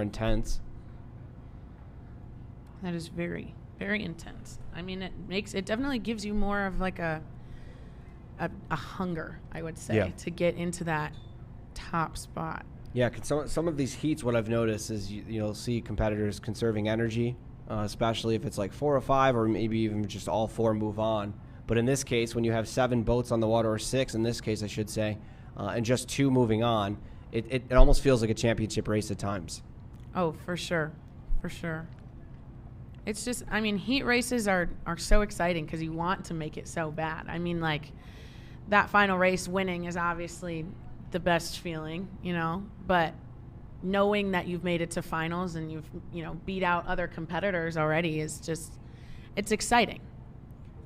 intense. That is very, very intense. I mean, it definitely gives you more of like a hunger, I would say, to get into that top spot. Yeah, some of these heats, what I've noticed is you'll see competitors conserving energy, especially if it's like 4 or 5, or maybe even just all 4 move on. But in this case, when you have 7 boats on the water, or 6 in this case, I should say, and just 2 moving on, it almost feels like a championship race at times. Oh, for sure. For sure. It's just, I mean, heat races are so exciting because you want to make it so bad. I mean, like, that final race winning is obviously the best feeling, but knowing that you've made it to finals and you've, beat out other competitors already is just, it's exciting.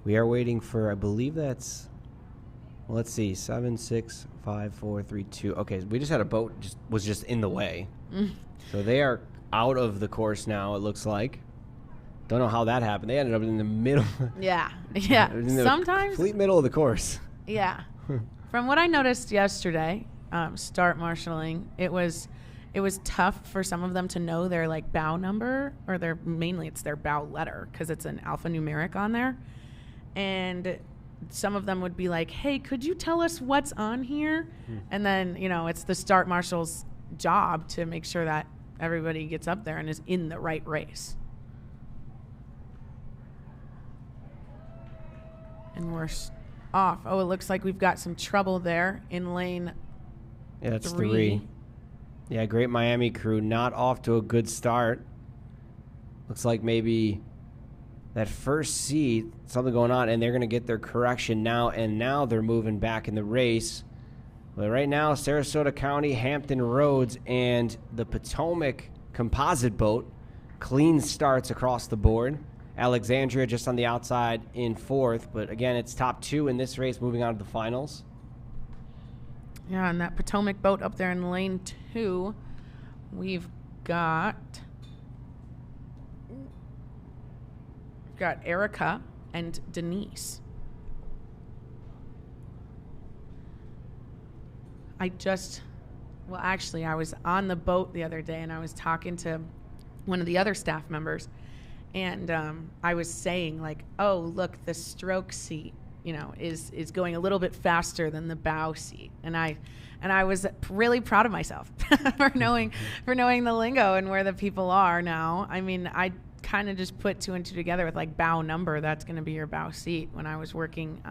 We are waiting for, I believe that's, well, let's see, 7, 6, 5, 4, 3, 2. Okay, we just had a boat was just in the way. So they are out of the course now, it looks like. Don't know how that happened. They ended up in the middle. Yeah. Sometimes complete middle of the course. Yeah. From what I noticed yesterday, start marshaling, it was tough for some of them to know their like bow number, or mainly it's their bow letter because it's an alphanumeric on there. And some of them would be like, "Hey, could you tell us what's on here?" And then, it's the start marshal's job to make sure that everybody gets up there and is in the right race. And we're off. Oh, it looks like we've got some trouble there in lane 3. Yeah, that's 3. Yeah, Great Miami crew not off to a good start. Looks like maybe that first seat, something going on, and they're going to get their correction now, and now they're moving back in the race. But right now, Sarasota County, Hampton Roads, and the Potomac composite boat, clean starts across the board. Alexandria just on the outside in 4th, but again, it's top 2 in this race moving on to the finals. Yeah, and that Potomac boat up there in lane 2, we've got Erica and Denise. I was on the boat the other day and I was talking to one of the other staff members, and I was saying like, oh, look, the stroke seat, is going a little bit faster than the bow seat. And I was really proud of myself for knowing the lingo and where the people are now. I mean, I kind of just put 2 and 2 together with like bow number. That's going to be your bow seat when I was working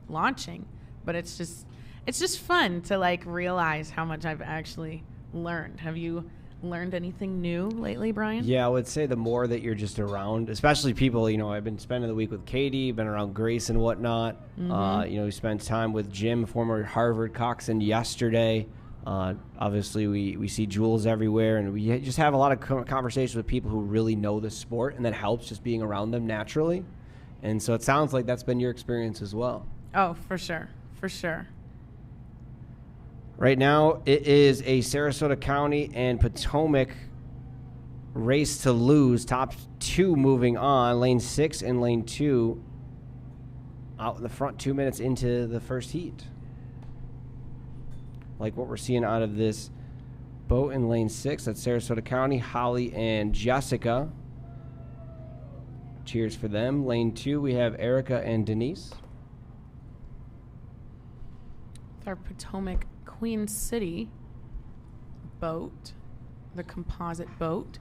launching. But it's just fun to like realize how much I've actually learned. Have you learned anything new lately, Brian? Yeah, I would say the more that you're just around, especially people, I've been spending the week with Katie, been around Grace and whatnot. We spent time with Jim, former Harvard coxswain, yesterday. Obviously, we see Jules everywhere, and we just have a lot of conversations with people who really know the sport, and that helps just being around them naturally. And so it sounds like that's been your experience as well. Oh, for sure. For sure. Right now, it is a Sarasota County and Potomac race to lose. Top 2 moving on. Lane 6 and lane 2 out in the front 2 minutes into the first heat. Like what we're seeing out of this boat in lane 6. That's Sarasota County, Holly and Jessica. Cheers for them. Lane 2, we have Erica and Denise. Our Potomac Queen City boat, the composite boat.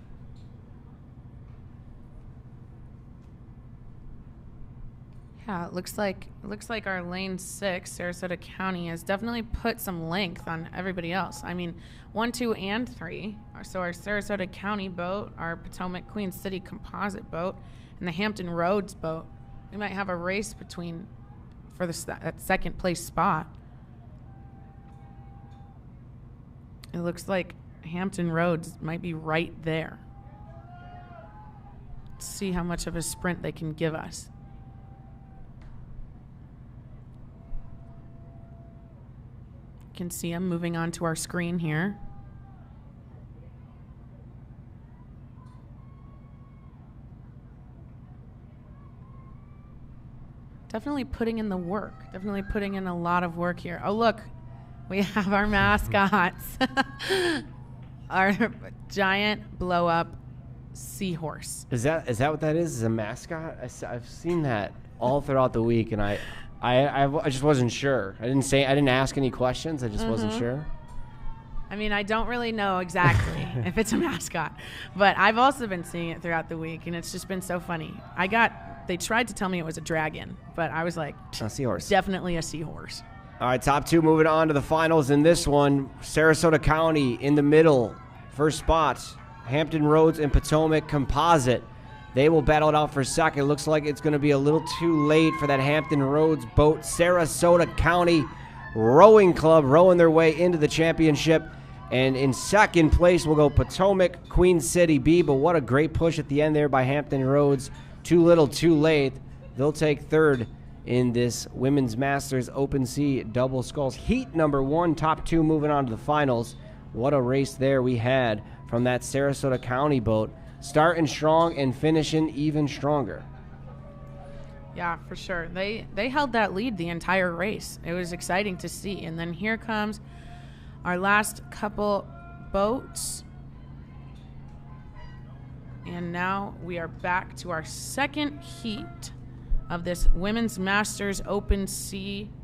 Yeah, it looks like our lane 6, Sarasota County, has definitely put some length on everybody else. I mean, 1, 2, and 3. So our Sarasota County boat, our Potomac Queen City composite boat, and the Hampton Roads boat. We might have a race for that second place spot. It looks like Hampton Roads might be right there. Let's see how much of a sprint they can give us. You can see them moving on to our screen here. Definitely putting in the work. Definitely putting in a lot of work here. Oh, look. We have our mascots. our giant blow up seahorse. Is that what that is? Is a mascot? I've seen that all throughout the week, and I just wasn't sure. I didn't ask any questions. I just wasn't sure. I mean, I don't really know exactly if it's a mascot, but I've also been seeing it throughout the week, and it's just been so funny. They tried to tell me it was a dragon, but I was like, a seahorse. Definitely a seahorse. All right, top two moving on to the finals in this one. Sarasota County in the middle. First spot, Hampton Roads and Potomac Composite. They will battle it out for second. Looks like it's going to be a little too late for that Hampton Roads boat. Sarasota County Rowing Club rowing their way into the championship. And in second place will go Potomac Queen City B. But what a great push at the end there by Hampton Roads. Too little, too late. They'll take third in this Women's Masters Open Sea Double Sculls. Heat number one, top two moving on to the finals. What a race there we had from that Sarasota County boat. Starting strong and finishing even stronger. Yeah, for sure. They held that lead the entire race. It was exciting to see. And then here comes our last couple boats. And now we are back to our second heat of this Women's Masters Open Sea